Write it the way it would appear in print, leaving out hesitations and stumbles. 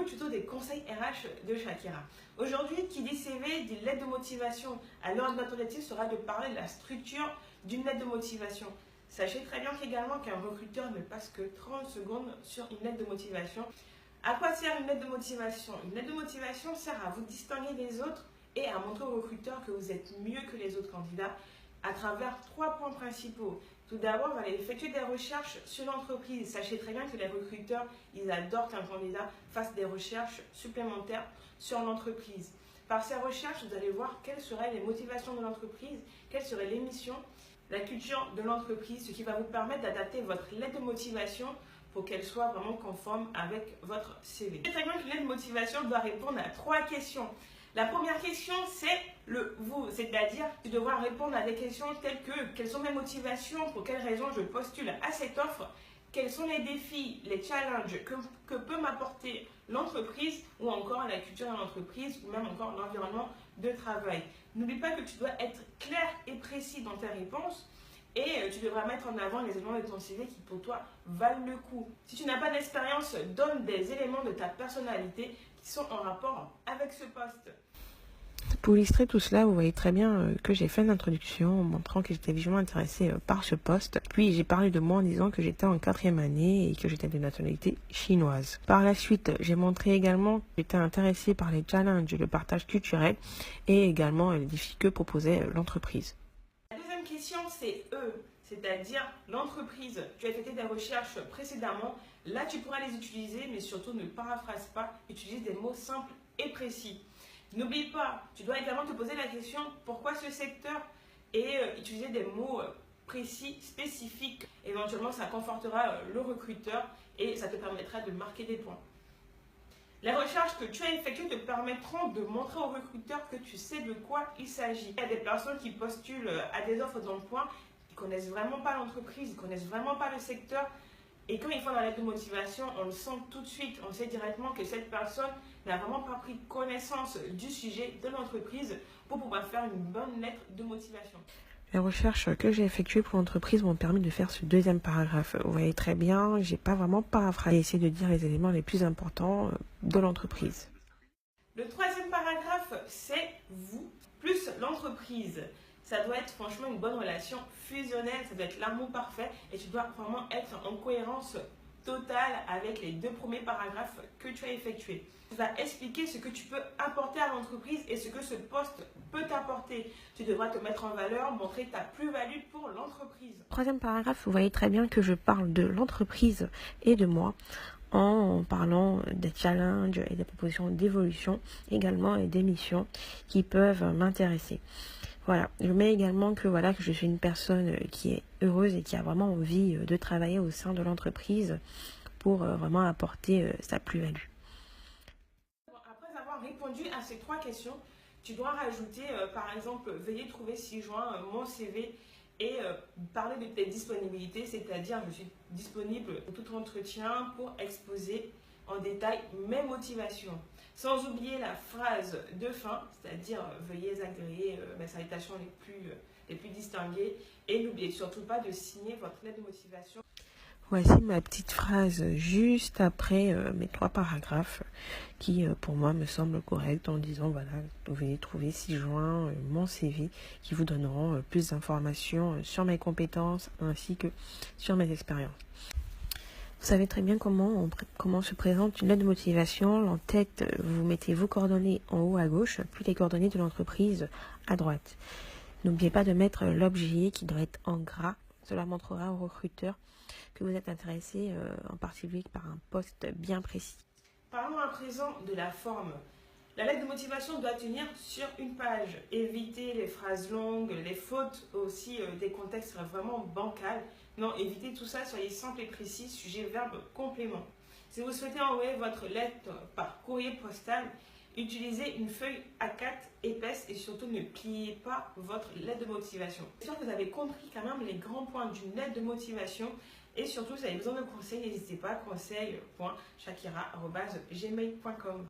nouveau tuto des conseils RH de Shakira. Aujourd'hui, qui dit CV dit lettre de motivation. Alors, notre objectif sera de parler de la structure d'une lettre de motivation. Sachez très bien qu'également qu'un recruteur ne passe que 30 secondes sur une lettre de motivation. À quoi sert une lettre de motivation? Une lettre de motivation sert à vous distinguer des autres et à montrer au recruteur que vous êtes mieux que les autres candidats à travers 3 points principaux. Tout d'abord, vous allez effectuer des recherches sur l'entreprise. Sachez très bien que les recruteurs, ils adorent qu'un candidat fasse des recherches supplémentaires sur l'entreprise. Par ces recherches, vous allez voir quelles seraient les motivations de l'entreprise, quelles seraient les missions, la culture de l'entreprise, ce qui va vous permettre d'adapter votre lettre de motivation pour qu'elle soit vraiment conforme avec votre CV. Sachez très bien qu'une lettre de motivation doit répondre à 3 questions. La première question, c'est le vous, c'est-à-dire tu devras répondre à des questions telles que quelles sont mes motivations, pour quelles raisons je postule à cette offre, quels sont les défis, les challenges que peut m'apporter l'entreprise ou encore la culture de l'entreprise ou même encore l'environnement de travail. N'oublie pas que tu dois être clair et précis dans tes réponses et tu devras mettre en avant les éléments de ton CV qui pour toi valent le coup. Si tu n'as pas d'expérience, donne des éléments de ta personnalité qui sont en rapport avec ce poste. Pour illustrer tout cela, vous voyez très bien que j'ai fait une introduction en montrant que j'étais vivement intéressée par ce poste. Puis j'ai parlé de moi en disant que j'étais en 4e année et que j'étais de nationalité chinoise. Par la suite, j'ai montré également que j'étais intéressée par les challenges, le partage culturel et également les défis que proposait l'entreprise. La deuxième question, c'est eux, c'est-à-dire l'entreprise. Tu as effectué des recherches précédemment. Là, tu pourras les utiliser, mais surtout ne paraphrase pas. Utilise des mots simples et précis. N'oublie pas, tu dois également te poser la question pourquoi ce secteur et utiliser des mots précis, spécifiques. Éventuellement, ça confortera le recruteur et ça te permettra de marquer des points. Les recherches que tu as effectuées te permettront de montrer au recruteur que tu sais de quoi il s'agit. Il y a des personnes qui postulent à des offres d'emploi, qui ne connaissent vraiment pas l'entreprise, ils ne connaissent vraiment pas le secteur. Et quand ils font la lettre de motivation, on le sent tout de suite. On sait directement que cette personne n'a vraiment pas pris connaissance du sujet de l'entreprise pour pouvoir faire une bonne lettre de motivation. Les recherches que j'ai effectuées pour l'entreprise m'ont permis de faire ce deuxième paragraphe. Vous voyez très bien, j'ai pas vraiment paraphrasé, essayé de dire les éléments les plus importants de l'entreprise. Le troisième paragraphe, c'est vous plus l'entreprise. Ça doit être franchement une bonne relation fusionnelle, ça doit être l'amour parfait et tu dois vraiment être en cohérence totale avec les 2 premiers paragraphes que tu as effectués. Tu vas expliquer ce que tu peux apporter à l'entreprise et ce que ce poste peut t'apporter. Tu devras te mettre en valeur, montrer ta plus-value pour l'entreprise. Troisième paragraphe, vous voyez très bien que je parle de l'entreprise et de moi en parlant des challenges et des propositions d'évolution, également et des missions qui peuvent m'intéresser. Voilà, je mets également que je suis une personne qui est heureuse et qui a vraiment envie de travailler au sein de l'entreprise pour vraiment apporter sa plus-value. Après avoir répondu à ces 3 questions, tu dois rajouter par exemple, veuillez trouver ci-joint mon CV et parler de tes disponibilités, c'est-à-dire je suis disponible pour tout entretien pour exposer en détail mes motivations. Sans oublier la phrase de fin, c'est-à-dire veuillez agréer mes salutations les plus distinguées et n'oubliez surtout pas de signer votre lettre de motivation. Voici ma petite phrase juste après mes 3 paragraphes qui pour moi me semble correcte en disant vous pouvez trouver ci-joint mon CV qui vous donneront plus d'informations sur mes compétences ainsi que sur mes expériences. Vous savez très bien comment se présente une lettre de motivation. En tête, vous mettez vos coordonnées en haut à gauche, puis les coordonnées de l'entreprise à droite. N'oubliez pas de mettre l'objet qui doit être en gras. Cela montrera au recruteur que vous êtes intéressé en particulier par un poste bien précis. Parlons à présent de la forme. La lettre de motivation doit tenir sur une page. Évitez les phrases longues, les fautes aussi, des contextes vraiment bancals. Non, évitez tout ça, soyez simple et précis, sujet, verbe, complément. Si vous souhaitez envoyer votre lettre par courrier postal, utilisez une feuille A4 épaisse et surtout ne pliez pas votre lettre de motivation. J'espère que vous avez compris quand même les grands points d'une lettre de motivation et surtout si vous avez besoin de conseils, n'hésitez pas, conseil.shakira@gmail.com.